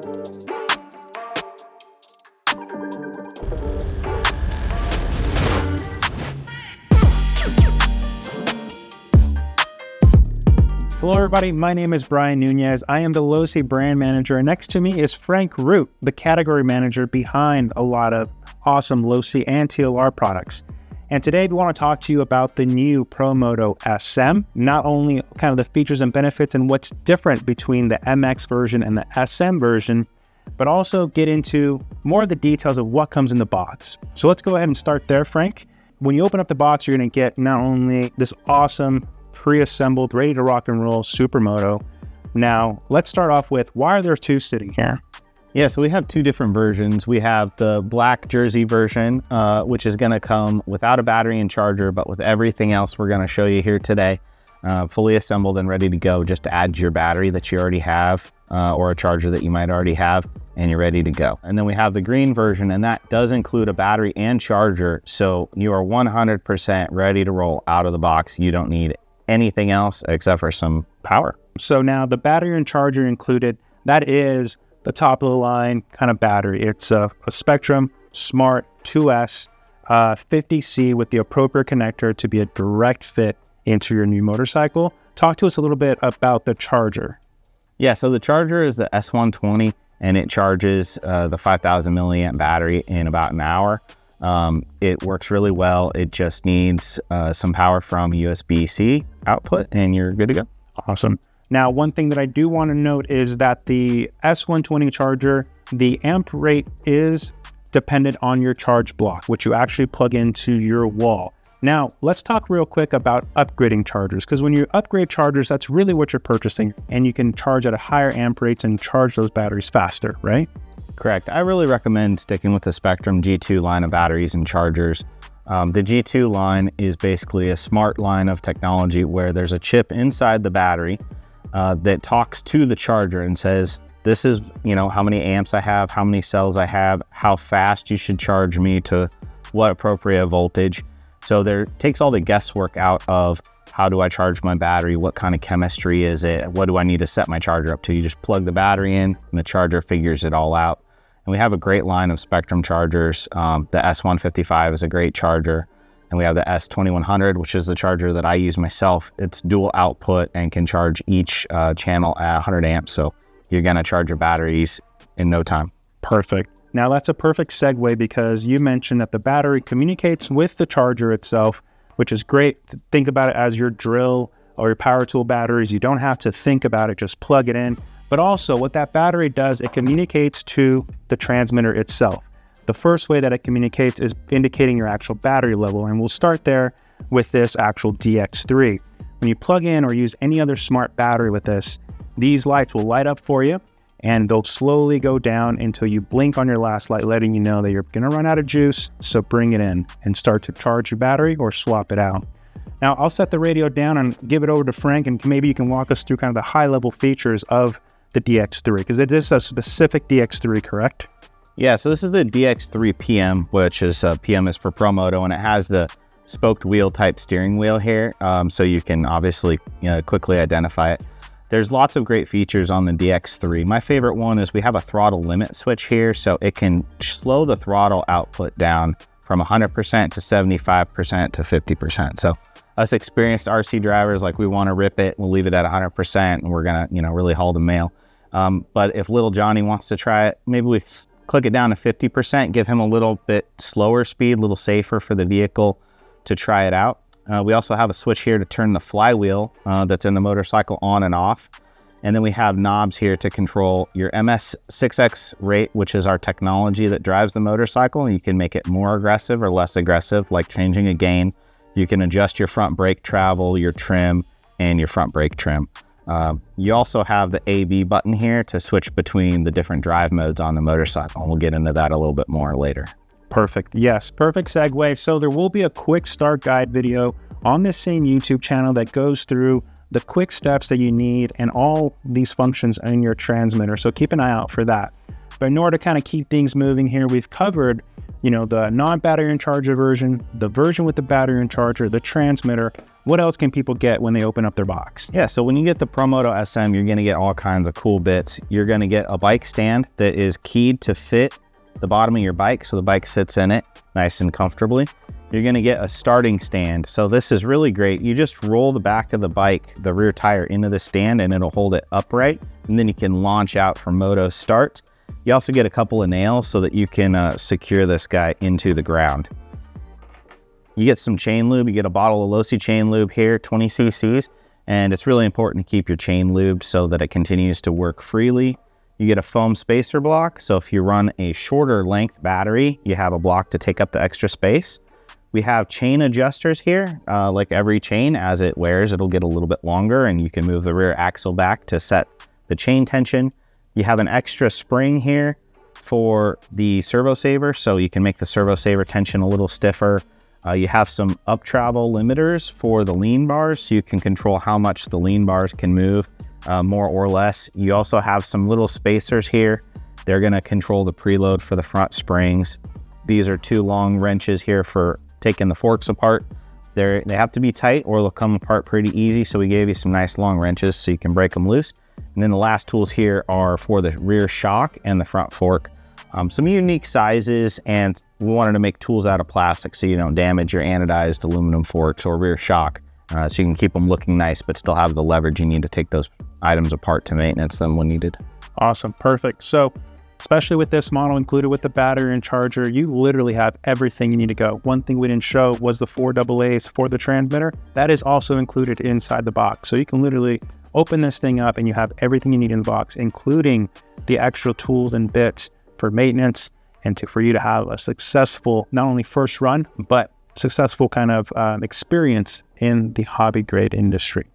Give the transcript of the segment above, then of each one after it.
Hello everybody, my name is Brian Nunez. I am the Losi brand manager, and next to me is Frank Root, the category manager behind a lot of awesome Losi and TLR products. And today we want to talk to you about the new Promoto-Sm, not only kind of the features and benefits and what's different between the MX version and the SM version, but also get into more of the details of what comes in the box. So let's go ahead and start there, Frank. When you open up the box, you're going to get not only this awesome pre-assembled, ready to rock and roll Supermoto. Now, let's start off with, why are there two sitting here? Yeah, so we have two different versions. We have the black jersey version, which is going to come without a battery and charger, but with everything else we're going to show you here today, fully assembled and ready to go, just to add to your battery that you already have, or a charger that you might already have, and you're ready to go. And then we have the green version, and that does include a battery and charger, so you are 100% ready to roll out of the box. You don't need anything else except for some power. So now the battery and charger included, that is the top of the line kind of battery. It's a Spectrum Smart 2S 50C with the appropriate connector to be a direct fit into your new motorcycle. Talk to us a little bit about the charger. Yeah, so the charger is the S120, and it charges the 5,000 milliamp battery in about an hour. It works really well. It just needs some power from USB-C output, and you're good to go. Awesome. Now, one thing that I do want to note is that the S120 charger, the amp rate is dependent on your charge block, which you actually plug into your wall. Now, let's talk real quick about upgrading chargers, because when you upgrade chargers, that's really what you're purchasing, and you can charge at a higher amp rates and charge those batteries faster, right? Correct. I really recommend sticking with the Spectrum G2 line of batteries and chargers. The G2 line is basically a smart line of technology where there's a chip inside the battery that talks to the charger and says, this is, how many amps I have, how many cells I have, how fast you should charge me to what appropriate voltage. So there takes all the guesswork out of, how do I charge my battery? What kind of chemistry is it? What do I need to set my charger up to? You just plug the battery in and the charger figures it all out. And we have a great line of Spectrum chargers. The S155 is a great charger. And we have the S2100, which is the charger that I use myself. It's dual output and can charge each channel at 100 amps. So you're gonna charge your batteries in no time. Perfect. Now that's a perfect segue, because you mentioned that the battery communicates with the charger itself, which is great. Think about it as your drill or your power tool batteries. You don't have to think about it, just plug it in. But also what that battery does, it communicates to the transmitter itself. The first way that it communicates is indicating your actual battery level. And we'll start there with this actual DX3. When you plug in or use any other smart battery with this, these lights will light up for you, and they'll slowly go down until you blink on your last light, letting you know that you're gonna run out of juice. So bring it in and start to charge your battery or swap it out. Now I'll set the radio down and give it over to Frank, and maybe you can walk us through kind of the high level features of the DX3, because it is a specific DX3, correct? Yeah, so this is the DX3 PM, which is PM is for Promoto, and it has the spoked wheel type steering wheel here, so you can obviously quickly identify it. There's lots of great features on the DX3. My favorite one is we have a throttle limit switch here, so it can slow the throttle output down from 100% to 75% to 50%. So us experienced RC drivers, like, we want to rip it, we'll leave it at 100%, and we're gonna really haul the mail. But if little Johnny wants to try it, maybe we click it down to 50%, give him a little bit slower speed, a little safer for the vehicle to try it out. We also have a switch here to turn the flywheel that's in the motorcycle on and off. And then we have knobs here to control your MS6X rate, which is our technology that drives the motorcycle. You can make it more aggressive or less aggressive, like changing a gain. You can adjust your front brake travel, your trim, and your front brake trim. You also have the AB button here to switch between the different drive modes on the motorcycle. We'll get into that a little bit more later. Perfect. Yes, perfect segue. So there will be a quick start guide video on this same YouTube channel that goes through the quick steps that you need and all these functions in your transmitter. So keep an eye out for that. But in order to kind of keep things moving here, we've covered the non-battery and charger version, the version with the battery and charger, the transmitter. What else can people get when they open up their box? Yeah, so when you get the Promoto-Sm, you're gonna get all kinds of cool bits. You're gonna get a bike stand that is keyed to fit the bottom of your bike, so the bike sits in it nice and comfortably. You're gonna get a starting stand. So this is really great. You just roll the back of the bike, the rear tire, into the stand and it'll hold it upright, and then you can launch out for moto start. You also get a couple of nails so that you can secure this guy into the ground. You get some chain lube. You get a bottle of Losi chain lube here, 20 cc's, and it's really important to keep your chain lubed so that it continues to work freely. You get a foam spacer block, so if you run a shorter length battery, you have a block to take up the extra space. We have chain adjusters here. Like every chain, as it wears, it'll get a little bit longer, and you can move the rear axle back to set the chain tension. You have an extra spring here for the servo saver, so you can make the servo saver tension a little stiffer. You have some up travel limiters for the lean bars, so you can control how much the lean bars can move, more or less. You also have some little spacers here. They're gonna control the preload for the front springs. These are 2 long wrenches here for taking the forks apart. They have to be tight or they'll come apart pretty easy, so we gave you some nice long wrenches so you can break them loose. And then the last tools here are for the rear shock and the front fork. Some unique sizes, and we wanted to make tools out of plastic so you don't damage your anodized aluminum forks or rear shock, so you can keep them looking nice but still have the leverage you need to take those items apart to maintenance them when needed. Awesome, perfect. So especially with this model included with the battery and charger, you literally have everything you need to go. One thing we didn't show was the 4 AA's for the transmitter. That is also included inside the box. So you can literally open this thing up and you have everything you need in the box, including the extra tools and bits for maintenance and for you to have a successful, not only first run, but successful kind of experience in the hobby grade industry.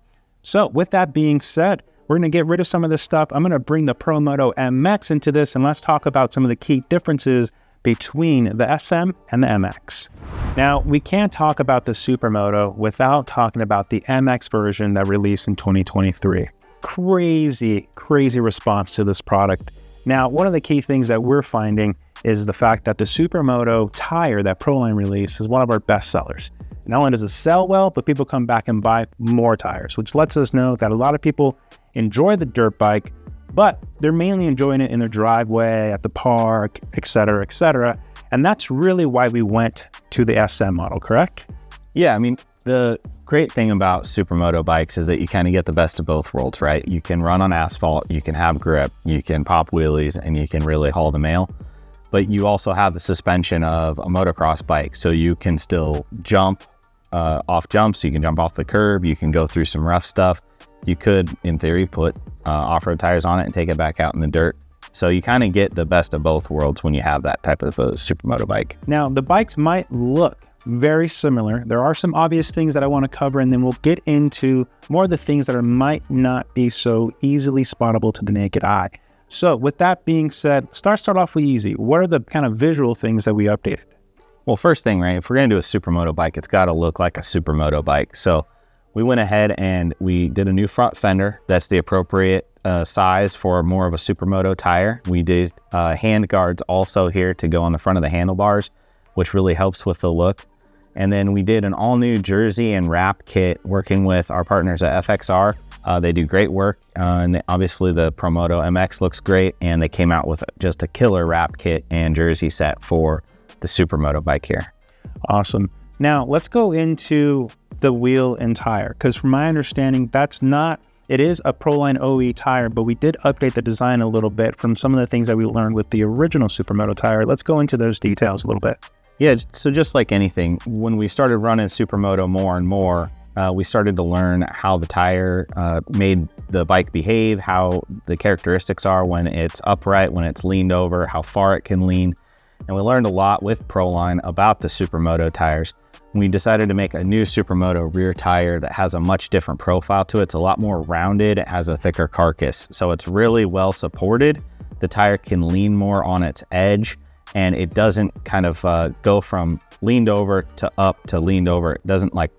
So with that being said, we're going to get rid of some of this stuff. I'm going to bring the Promoto-MX into this, and let's talk about some of the key differences between the SM and the MX. Now, we can't talk about the Supermoto without talking about the MX version that released in 2023. Crazy response to this product. Now, one of the key things that we're finding is the fact that the Supermoto tire that Proline released is one of our best sellers. Not only does it sell well, but people come back and buy more tires, which lets us know that a lot of people enjoy the dirt bike, but they're mainly enjoying it in their driveway, at the park, etc., etc. And that's really why we went to the SM model, correct? Yeah, I mean, the great thing about Supermoto bikes is that you kind of get the best of both worlds, right? You can run on asphalt, you can have grip, you can pop wheelies, and you can really haul the mail. But you also have the suspension of a motocross bike, so you can still jump off jumps, you can jump off the curb, you can go through some rough stuff. You could, in theory, put off-road tires on it and take it back out in the dirt. So you kind of get the best of both worlds when you have that type of a Supermoto bike. Now, the bikes might look very similar. There are some obvious things that I want to cover, and then we'll get into more of the things that might not be so easily spottable to the naked eye. So with that being said, start off with easy. What are the kind of visual things that we updated? Well, first thing, right, if we're going to do a Supermoto bike, it's got to look like a Supermoto bike. So we went ahead and we did a new front fender. That's the appropriate size for more of a Supermoto tire. We did hand guards also here to go on the front of the handlebars, which really helps with the look. And then we did an all new jersey and wrap kit working with our partners at FXR. They do great work, and obviously the Promoto-MX looks great, and they came out with just a killer wrap kit and jersey set for the Supermoto bike here. Awesome. Now let's go into the wheel and tire, because from my understanding, it is a Proline OE tire, but we did update the design a little bit from some of the things that we learned with the original Supermoto tire. Let's go into those details a little bit. Yeah, so just like anything, when we started running Supermoto more and more, we started to learn how the tire made the bike behave, how the characteristics are when it's upright, when it's leaned over, how far it can lean. And we learned a lot with Proline about the Supermoto tires. We decided to make a new Supermoto rear tire that has a much different profile to it. It's a lot more rounded, it has a thicker carcass. So it's really well supported. The tire can lean more on its edge, and it doesn't kind of go from leaned over to up to leaned over. It doesn't like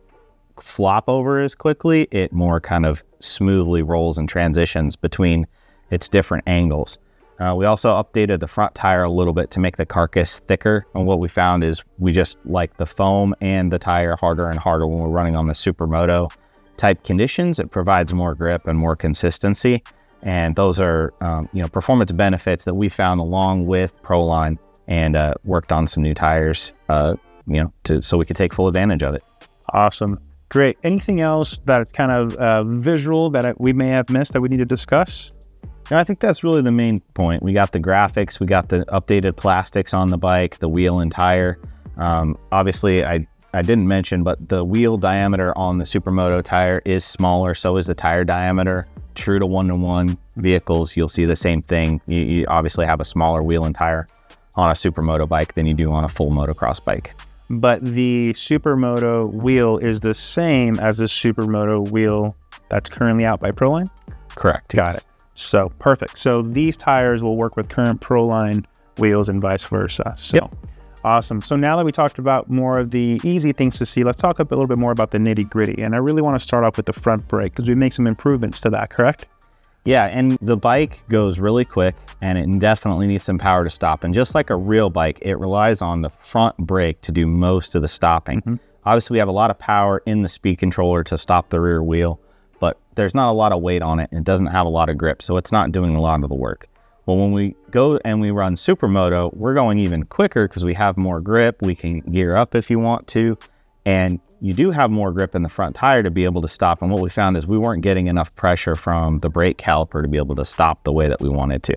flop over as quickly. It more kind of smoothly rolls and transitions between its different angles. We also updated the front tire a little bit to make the carcass thicker. And what we found is we just like the foam and the tire harder and harder when we're running on the Supermoto type conditions. It provides more grip and more consistency. And those are, performance benefits that we found along with Proline, and worked on some new tires, so we could take full advantage of it. Awesome. Great. Anything else that kind of visual that we may have missed that we need to discuss? I think that's really the main point. We got the graphics, we got the updated plastics on the bike, the wheel and tire. Obviously, I didn't mention, but the wheel diameter on the Supermoto tire is smaller, so is the tire diameter. True to one-to-one vehicles, you'll see the same thing. You obviously have a smaller wheel and tire on a Supermoto bike than you do on a full motocross bike. But the Supermoto wheel is the same as the Supermoto wheel that's currently out by Proline? Correct. Got it. So perfect. So these tires will work with current Proline wheels and vice versa. So yep. Awesome. So now that we talked about more of the easy things to see, let's talk a little bit more about the nitty gritty. And I really want to start off with the front brake because we make some improvements to that, correct? Yeah, and the bike goes really quick and it definitely needs some power to stop. And just like a real bike, it relies on the front brake to do most of the stopping. Mm-hmm. Obviously, we have a lot of power in the speed controller to stop the rear wheel, but there's not a lot of weight on it and it doesn't have a lot of grip, so it's not doing a lot of the work. Well, when we go and we run Supermoto, we're going even quicker because we have more grip. We can gear up if you want to, and you do have more grip in the front tire to be able to stop. And what we found is we weren't getting enough pressure from the brake caliper to be able to stop the way that we wanted to.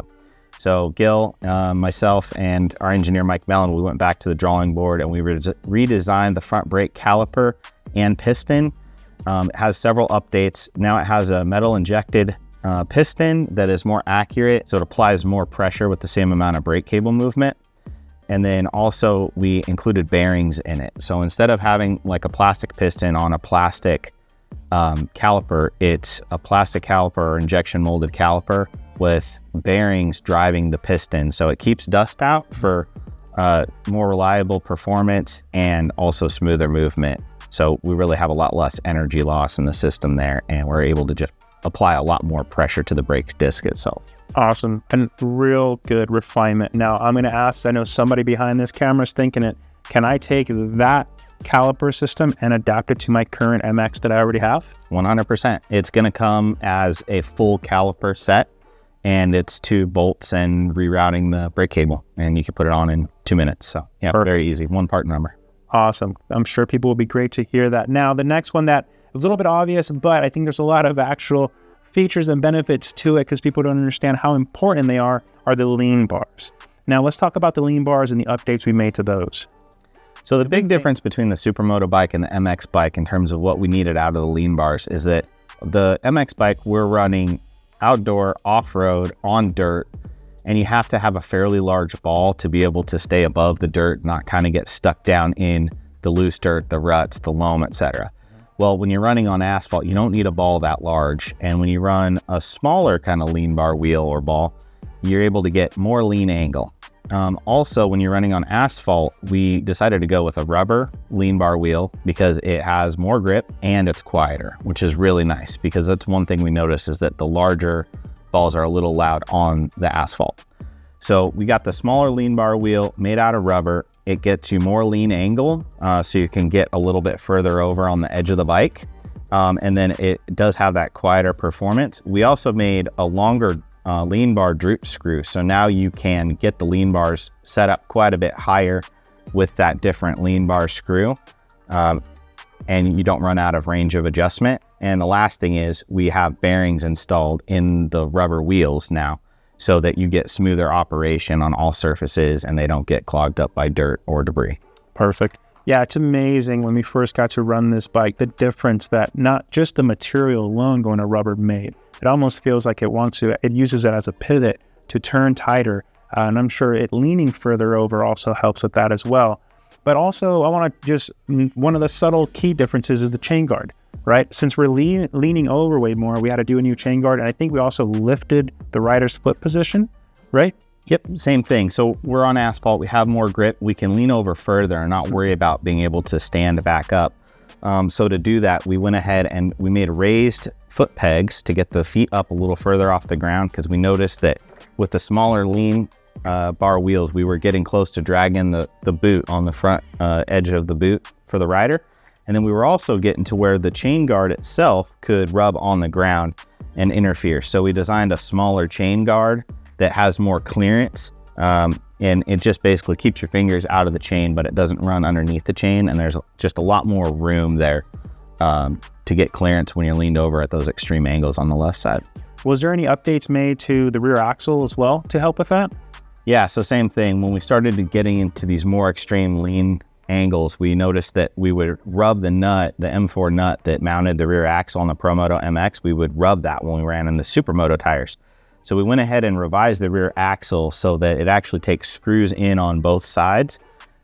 So Gil, myself, and our engineer Mike Mellon, we went back to the drawing board and we redesigned the front brake caliper and piston. It has several updates. Now it has a metal injected piston that is more accurate, so it applies more pressure with the same amount of brake cable movement. And then also we included bearings in it. So instead of having like a plastic piston on a plastic caliper, it's a plastic caliper or injection molded caliper with bearings driving the piston. So it keeps dust out for more reliable performance and also smoother movement. So we really have a lot less energy loss in the system there, and we're able to just apply a lot more pressure to the brake disc itself. Awesome. And real good refinement. Now I'm going to ask, I know somebody behind this camera is thinking it, can I take that caliper system and adapt it to my current MX that I already have? 100%. It's going to come as a full caliper set, and it's 2 bolts and rerouting the brake cable, and you can put it on in 2 minutes. So yeah, perfect. Very easy. 1 part number. Awesome. I'm sure people will be great to hear that. Now, the next one that is a little bit obvious, but I think there's a lot of actual features and benefits to it because people don't understand how important they are the lean bars. Now, let's talk about the lean bars and the updates we made to those. So the big difference between the Supermoto bike and the MX bike in terms of what we needed out of the lean bars is that the MX bike, we're running outdoor, off-road, on dirt, and you have to have a fairly large ball to be able to stay above the dirt, not kind of get stuck down in the loose dirt, the ruts, the loam, etc. Well, when you're running on asphalt, you don't need a ball that large. And when you run a smaller kind of lean bar wheel or ball, you're able to get more lean angle. Also, when you're running on asphalt, we decided to go with a rubber lean bar wheel because it has more grip and it's quieter, which is really nice because that's one thing we noticed is that the larger balls are a little loud on the asphalt. So we got the smaller lean bar wheel made out of rubber. It gets you more lean angle, so you can get a little bit further over on the edge of the bike. And then it does have that quieter performance. We also made a longer lean bar droop screw. So now you can get the lean bars set up quite a bit higher with that different lean bar screw. And you don't run out of range of adjustment. And the last thing is we have bearings installed in the rubber wheels now so that you get smoother operation on all surfaces and they don't get clogged up by dirt or debris. Perfect. Yeah, it's amazing when we first got to run this bike, the difference that not just the material alone going to rubber made. It almost feels like it uses it as a pivot to turn tighter. And I'm sure it leaning further over also helps with that as well. But also, I want to one of the subtle key differences is the chain guard, right? Since we're leaning over way more, we had to do a new chain guard. And I think we also lifted the rider's foot position, right? Yep, same thing. So we're on asphalt, we have more grip, we can lean over further and not worry about being able to stand back up. So to do that, we went ahead and we made raised foot pegs to get the feet up a little further off the ground because we noticed that with the smaller lean bar wheels, we were getting close to dragging the boot on the front edge of the boot for the rider. And then we were also getting to where the chain guard itself could rub on the ground and interfere. So we designed a smaller chain guard that has more clearance, and it just basically keeps your fingers out of the chain, but it doesn't run underneath the chain. And there's just a lot more room there to get clearance when you're leaned over at those extreme angles on the left side. Was there any updates made to the rear axle as well to help with that? Yeah, so same thing. When we started getting into these more extreme lean angles, we noticed that we would rub the nut, the M4 nut that mounted the rear axle on the Promoto MX, we would rub that when we ran in the Supermoto tires. So we went ahead and revised the rear axle so that it actually takes screws in on both sides.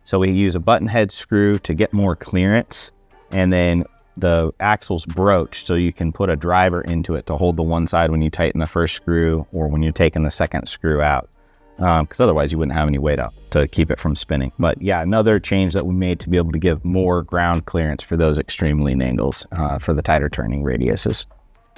So we use a button head screw to get more clearance, and then the axle's broached so you can put a driver into it to hold the one side when you tighten the first screw or when you're taking the second screw out. Because otherwise you wouldn't have any weight up to keep it from spinning. But yeah, another change that we made to be able to give more ground clearance for those extreme lean angles for the tighter turning radiuses.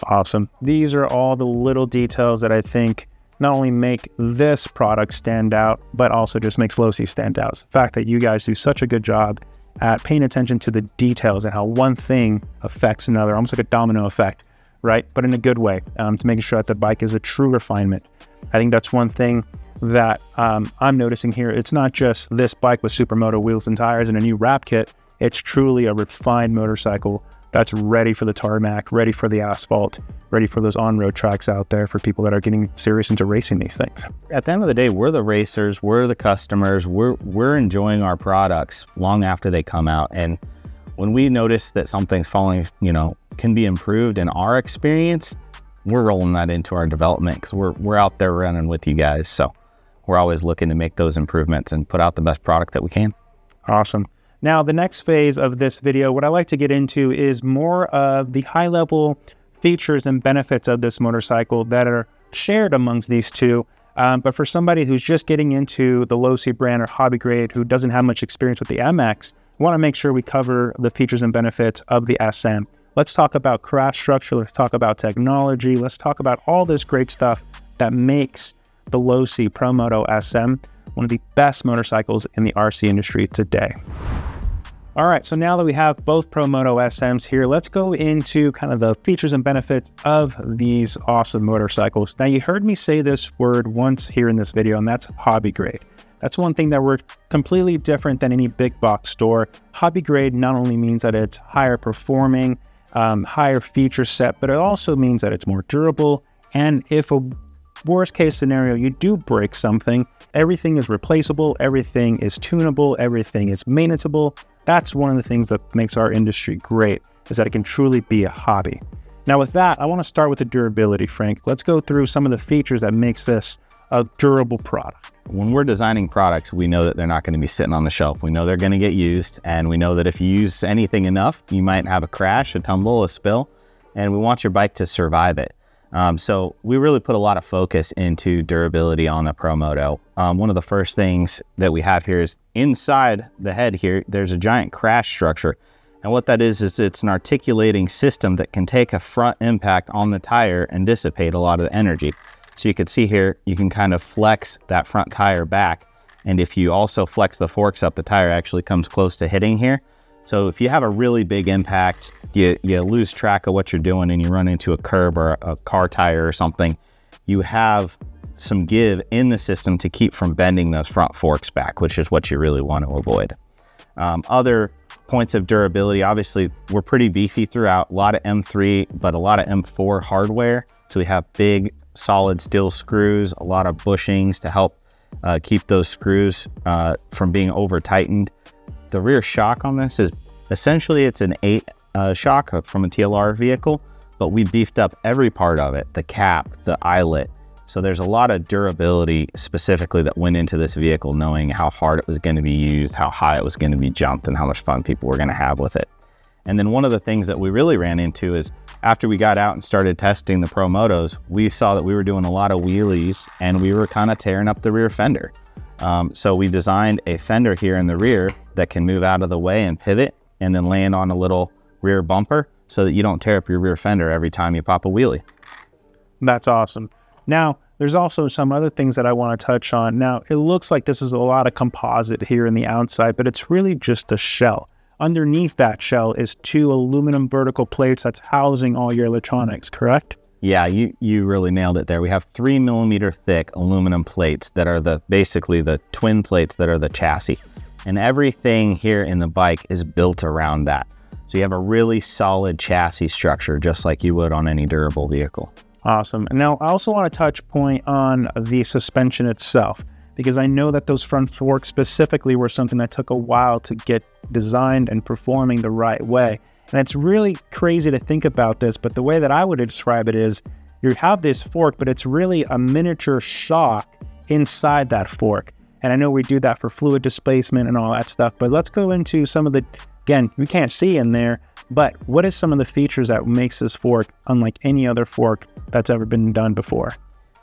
Awesome. These are all the little details that I think not only make this product stand out, but also just makes Losi stand out. It's the fact that you guys do such a good job at paying attention to the details and how one thing affects another, almost like a domino effect, right? But in a good way, to making sure that the bike is a true refinement. I think that's one thing that I'm noticing here. It's not just this bike with Supermoto wheels and tires and a new wrap kit. It's truly a refined motorcycle that's ready for the tarmac, ready for the asphalt, ready for those on-road tracks out there for people that are getting serious into racing these things. At the end of the day, we're the racers, we're the customers, we're enjoying our products long after they come out. And when we notice that something's falling, can be improved in our experience, we're rolling that into our development because we're out there running with you guys. So we're always looking to make those improvements and put out the best product that we can. Awesome. Now, the next phase of this video, what I like to get into is more of the high-level features and benefits of this motorcycle that are shared amongst these two. But for somebody who's just getting into the Losi brand or hobby grade, who doesn't have much experience with the MX, I want to make sure we cover the features and benefits of the SM. Let's talk about crash structure. Let's talk about technology. Let's talk about all this great stuff that makes the Losi Promoto-Sm one of the best motorcycles in the RC industry today. All right, so now that we have both Promoto-Sms here, let's go into kind of the features and benefits of these awesome motorcycles. Now, you heard me say this word once here in this video, and that's hobby grade. That's one thing that we're completely different than any big box store. Hobby grade not only means that it's higher performing, higher feature set, but it also means that it's more durable. And if a worst case scenario, you do break something, everything is replaceable, everything is tunable, everything is maintainable. That's one of the things that makes our industry great, is that it can truly be a hobby. Now with that, I want to start with the durability, Frank. Let's go through some of the features that makes this a durable product. When we're designing products, we know that they're not going to be sitting on the shelf. We know they're going to get used, and we know that if you use anything enough, you might have a crash, a tumble, a spill, and we want your bike to survive it. So we really put a lot of focus into durability on the Promoto. One of the first things that we have here is inside the head here, there's a giant crash structure. And what that is it's an articulating system that can take a front impact on the tire and dissipate a lot of the energy. So you can see here, you can kind of flex that front tire back. And if you also flex the forks up, the tire actually comes close to hitting here. So if you have a really big impact, you lose track of what you're doing and you run into a curb or a car tire or something, you have some give in the system to keep from bending those front forks back, which is what you really want to avoid. Other points of durability, obviously we're pretty beefy throughout, a lot of M3, but a lot of M4 hardware. So we have big solid steel screws, a lot of bushings to help keep those screws from being over tightened. The rear shock on this is essentially it's an 8 shock from a TLR vehicle, but we beefed up every part of it, the cap, the eyelet. So there's a lot of durability specifically that went into this vehicle, knowing how hard it was going to be used, how high it was going to be jumped, and how much fun people were going to have with it. And then one of the things that we really ran into is after we got out and started testing the Promotos, we saw that we were doing a lot of wheelies and we were kind of tearing up the rear fender. So we designed a fender here in the rear that can move out of the way and pivot and then land on a little rear bumper so that you don't tear up your rear fender every time you pop a wheelie. That's awesome. Now, There's also some other things that I want to touch on. Now, it looks like this is a lot of composite here in the outside, but it's really just a shell. Underneath that shell is 2 aluminum vertical plates that's housing all your electronics, correct? Yeah, you really nailed it there. We have 3 millimeter thick aluminum plates that are basically the twin plates that are the chassis. And everything here in the bike is built around that. So you have a really solid chassis structure, just like you would on any durable vehicle. Awesome. And now I also want to touch point on the suspension itself, because I know that those front forks specifically were something that took a while to get designed and performing the right way. And it's really crazy to think about this, but the way that I would describe it is you have this fork, but it's really a miniature shock inside that fork. And I know we do that for fluid displacement and all that stuff, but let's go into some of the, again, we can't see in there, but what is some of the features that makes this fork unlike any other fork that's ever been done before?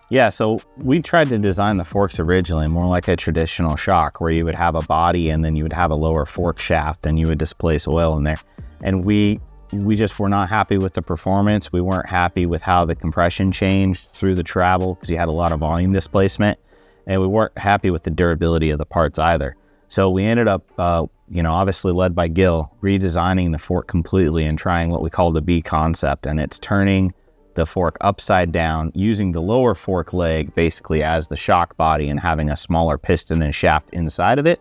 Yeah, so we tried to design the forks originally more like a traditional shock, where you would have a body and then you would have a lower fork shaft and you would displace oil in there. And we just were not happy with the performance. We weren't happy with how the compression changed through the travel because you had a lot of volume displacement. And we weren't happy with the durability of the parts either. So we ended up, obviously led by Gil, redesigning the fork completely and trying what we call the B concept. And it's turning the fork upside down, using the lower fork leg basically as the shock body and having a smaller piston and shaft inside of it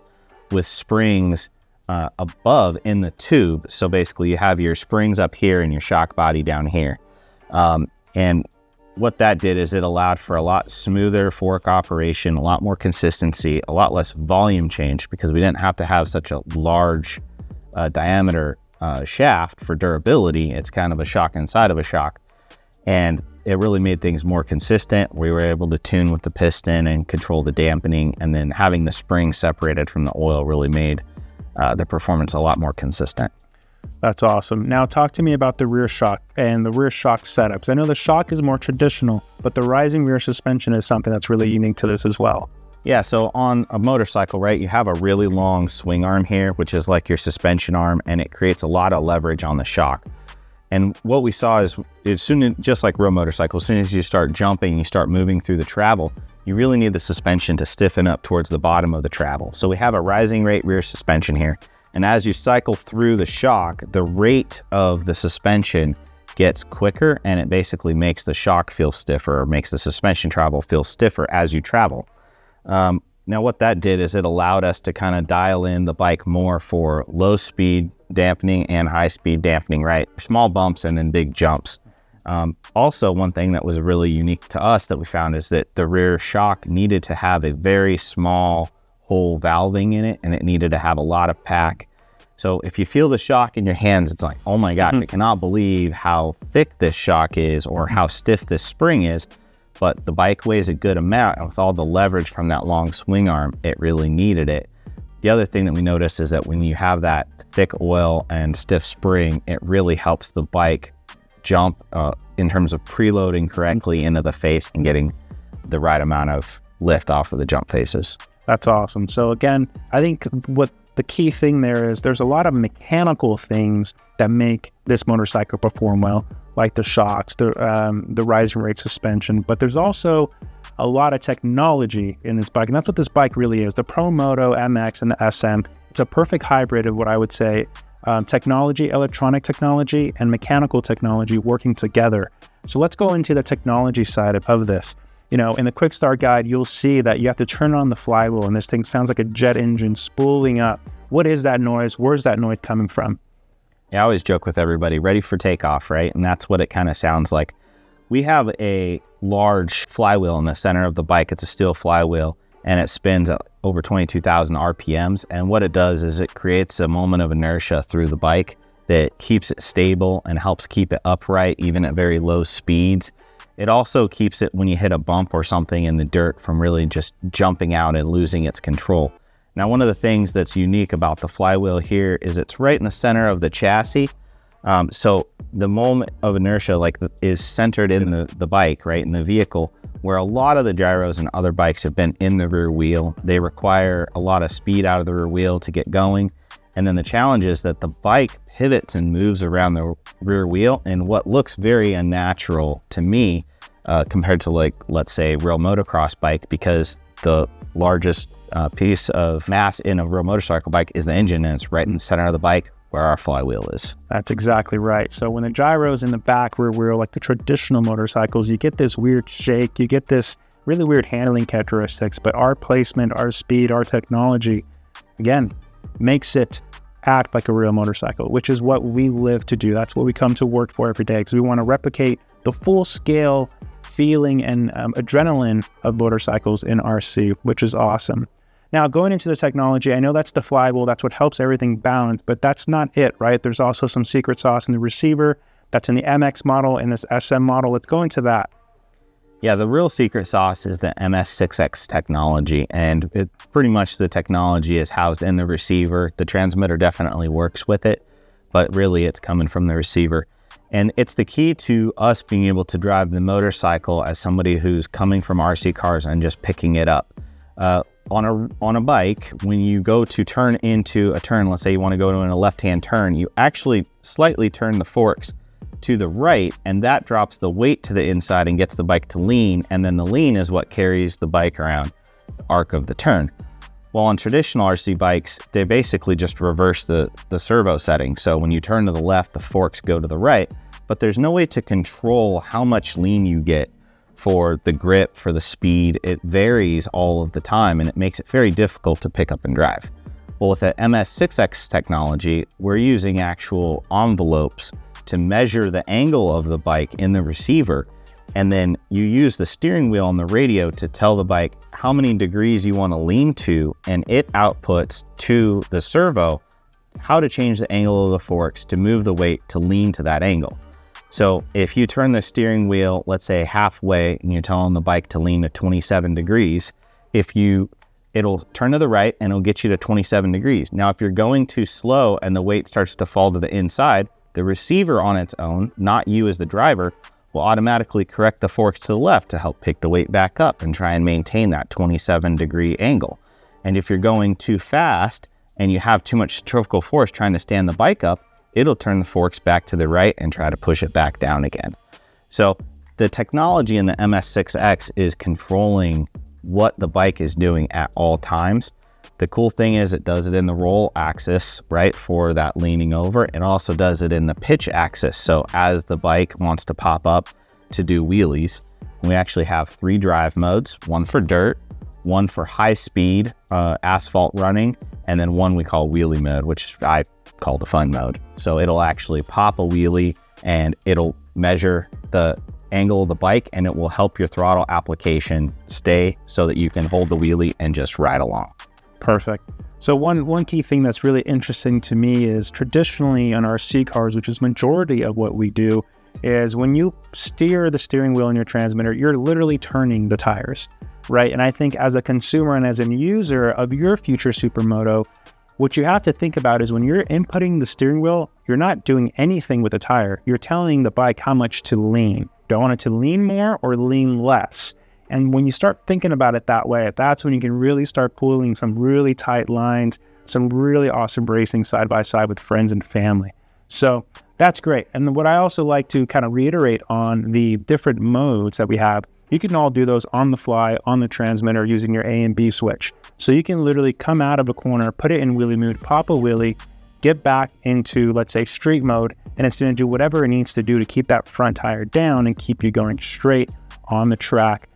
with springs above in the tube. So basically you have your springs up here and your shock body down here. And what that did is it allowed for a lot smoother fork operation, a lot more consistency, a lot less volume change because we didn't have to have such a large diameter shaft for durability. It's kind of a shock inside of a shock. And it really made things more consistent. We were able to tune with the piston and control the dampening, and then having the springs separated from the oil really made the performance a lot more consistent. That's awesome. Now talk to me about the rear shock and the rear shock setups. I know the shock is more traditional, but the rising rear suspension is something that's really unique to this as well. Yeah, so on a motorcycle, right, you have a really long swing arm here, which is like your suspension arm, and it creates a lot of leverage on the shock. And what we saw is, just like real motorcycles, as soon as you start jumping, you start moving through the travel, you really need the suspension to stiffen up towards the bottom of the travel. So we have a rising rate rear suspension here. And as you cycle through the shock, the rate of the suspension gets quicker, and it basically makes the shock feel stiffer, or makes the suspension travel feel stiffer as you travel. Now what that did is it allowed us to kind of dial in the bike more for low speed dampening and high speed dampening, right? Small bumps and then big jumps. Also, one thing that was really unique to us that we found is that the rear shock needed to have a very small hole valving in it, and it needed to have a lot of pack. So if you feel the shock in your hands, it's like, oh my gosh, I cannot believe how thick this shock is or how stiff this spring is. But the bike weighs a good amount, and with all the leverage from that long swing arm, it really needed it. The other thing that we noticed is that when you have that thick oil and stiff spring, it really helps the bike jump in terms of preloading correctly into the face and getting the right amount of lift off of the jump faces. That's awesome. So again, I think what the key thing there is there's a lot of mechanical things that make this motorcycle perform well, like the shocks, the rising rate suspension, but there's also a lot of technology in this bike, and that's what this bike really is. The Promoto-MX and the SM, it's a perfect hybrid of what I would say technology, electronic technology, and mechanical technology working together. So let's go into the technology side of this. You know, in the quick start guide, you'll see that you have to turn on the flywheel, and this thing sounds like a jet engine spooling up. What is that noise? Where's that noise coming from? Yeah, I always joke with everybody, ready for takeoff, right? And that's what it kind of sounds like. We have a large flywheel in the center of the bike. It's a steel flywheel, and it spins at over 22,000 RPMs. And what it does is it creates a moment of inertia through the bike that keeps it stable and helps keep it upright, even at very low speeds. It also keeps it, when you hit a bump or something in the dirt, from really just jumping out and losing its control. Now, one of the things that's unique about the flywheel here is it's right in the center of the chassis. So the moment of inertia is centered in the bike, right, in the vehicle, where a lot of the gyros and other bikes have been in the rear wheel. They require a lot of speed out of the rear wheel to get going. And then the challenge is that the bike pivots and moves around the rear wheel in what looks very unnatural to me compared to, like, let's say, real motocross bike, because the largest piece of mass in a real motorcycle bike is the engine, and it's right in the center of the bike where our flywheel is. That's exactly right. So when the gyro's in the back rear wheel, like the traditional motorcycles, you get this weird shake, you get this really weird handling characteristics, but our placement, our speed, our technology, again, makes it act like a real motorcycle, which is what we live to do. That's what we come to work for every day, because we want to replicate the full scale feeling and adrenaline of motorcycles in RC, which is awesome. Now, going into the technology, I know that's the flywheel, that's what helps everything balance, but that's not it, right? There's also some secret sauce in the receiver that's in the MX model and this SM model. Let's go into that. Yeah, the real secret sauce is the MS6X technology, and pretty much the technology is housed in the receiver. The transmitter definitely works with it, but really it's coming from the receiver. And it's the key to us being able to drive the motorcycle as somebody who's coming from RC cars and just picking it up. On a bike, when you go to turn into a turn, let's say you want to go in a left-hand turn, you actually slightly turn the forks to the right, and that drops the weight to the inside and gets the bike to lean, and then the lean is what carries the bike around the arc of the turn. Well, on traditional RC bikes, they basically just reverse the servo setting. So when you turn to the left, the forks go to the right, but there's no way to control how much lean you get for the grip, for the speed. It varies all of the time, and it makes it very difficult to pick up and drive. Well, with the MS6X technology, we're using actual envelopes to measure the angle of the bike in the receiver, and then you use the steering wheel on the radio to tell the bike how many degrees you want to lean to, and it outputs to the servo how to change the angle of the forks to move the weight to lean to that angle. So if you turn the steering wheel, let's say halfway, and you're telling the bike to lean to 27 degrees, it'll turn to the right and it'll get you to 27 degrees. Now, if you're going too slow and the weight starts to fall to the inside, the receiver on its own, not you as the driver, will automatically correct the forks to the left to help pick the weight back up and try and maintain that 27 degree angle. And if you're going too fast and you have too much centrifugal force trying to stand the bike up, it'll turn the forks back to the right and try to push it back down again. So the technology in the MS6X is controlling what the bike is doing at all times. The cool thing is it does it in the roll axis, right, for that leaning over. It also does it in the pitch axis. So as the bike wants to pop up to do wheelies, we actually have 3 drive modes, one for dirt, one for high speed asphalt running, and then one we call wheelie mode, which I call the fun mode. So it'll actually pop a wheelie and it'll measure the angle of the bike, and it will help your throttle application stay so that you can hold the wheelie and just ride along. Perfect. So one key thing that's really interesting to me is traditionally on RC cars, which is majority of what we do, is when you steer the steering wheel in your transmitter, you're literally turning the tires, right? And I think as a consumer and as a user of your future Supermoto, what you have to think about is when you're inputting the steering wheel, you're not doing anything with the tire. You're telling the bike how much to lean. Do I want it to lean more or lean less? And when you start thinking about it that way, that's when you can really start pulling some really tight lines, some really awesome racing side by side with friends and family. So that's great. And what I also like to kind of reiterate on the different modes that we have, you can all do those on the fly, on the transmitter using your A and B switch. So you can literally come out of a corner, put it in wheelie mode, pop a wheelie, get back into, let's say, street mode, and it's going to do whatever it needs to do to keep that front tire down and keep you going straight on the track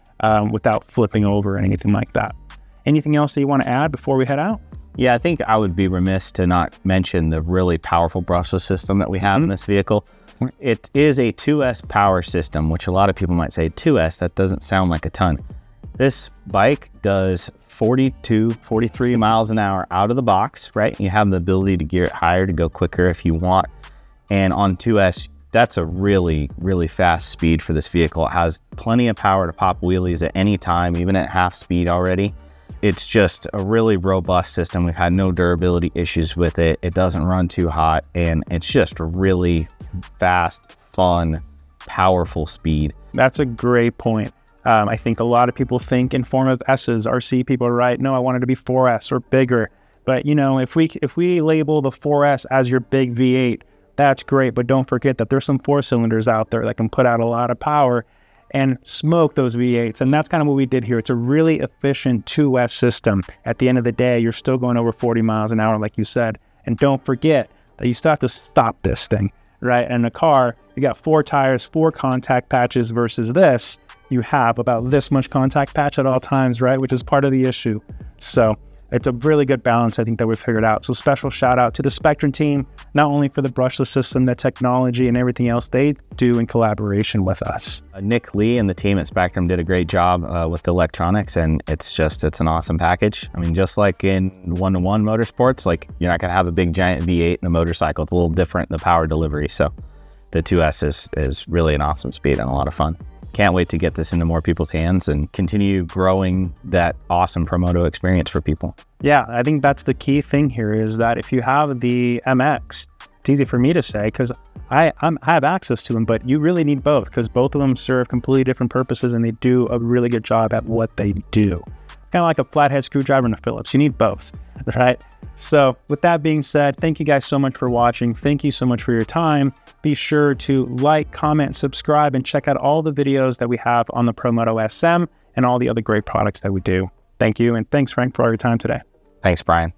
without flipping over or anything like that. Anything else that you want to add before we head out? Yeah, I think I would be remiss to not mention the really powerful brushless system that we have in this vehicle. It is a 2S power system, which a lot of people might say 2S, that doesn't sound like a ton. This bike does 42, 43 miles an hour out of the box, right? You have the ability to gear it higher to go quicker if you want. And on 2S, that's a really, really fast speed for this vehicle. It has plenty of power to pop wheelies at any time, even at half speed already. It's just a really robust system. We've had no durability issues with it. It doesn't run too hot, and it's just a really fast, fun, powerful speed. That's a great point. I think a lot of people think in form of S's. RC people are right. No, I want it to be 4S or bigger. But you know, if we label the 4S as your big V8, that's great. But don't forget that there's some 4 cylinders out there that can put out a lot of power. and smoke those V8s. And that's kind of what we did here. It's a really efficient 2S system. At the end of the day, you're still going over 40 miles an hour, like you said. And don't forget that you still have to stop this thing, right? And in a car, you got 4 tires, 4 contact patches versus this, you have about this much contact patch at all times, right? Which is part of the issue. So it's a really good balance, I think, that we figured out. So special shout out to the Spectrum team, not only for the brushless system, the technology and everything else they do in collaboration with us. Nick Lee and the team at Spectrum did a great job with the electronics, and it's an awesome package. I mean, just like in one-to-one motorsports, like you're not gonna have a big giant V8 in a motorcycle. It's a little different, the power delivery. So the 2S is really an awesome speed and a lot of fun. Can't wait to get this into more people's hands and continue growing that awesome Promoto experience for people. Yeah, I think that's the key thing here is that if you have the MX, it's easy for me to say because I have access to them, but you really need both because both of them serve completely different purposes and they do a really good job at what they do. Kind of like a flathead screwdriver and a Phillips. You need both, right? So with that being said, thank you guys so much for watching. Thank you so much for your time. Be sure to like, comment, subscribe, and check out all the videos that we have on the Promoto-Sm and all the other great products that we do. Thank you, and thanks, Frank, for all your time today. Thanks, Brian.